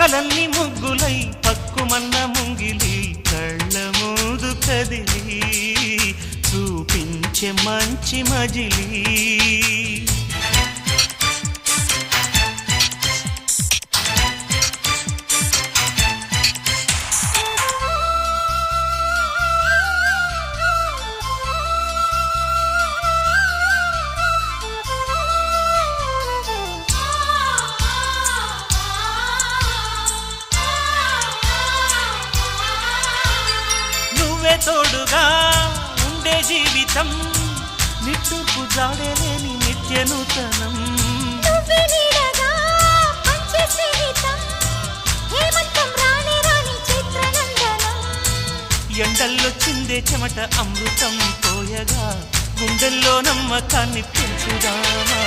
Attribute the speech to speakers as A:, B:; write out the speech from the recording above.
A: కలల్ని ముగ్గులై పక్కుమన్న ముంగిలి కళ్ళ మూదు కదిలి చూపించే మంచి మజిలీ తోడుగా ఉండే జీవితం నిట్టూర్పు జాడలేని నిత్య నూతనం ఎండల్లో చిందే చెమట అమృతం పోయగా గుండెల్లో నమ్మకాన్ని పెంచుదామా.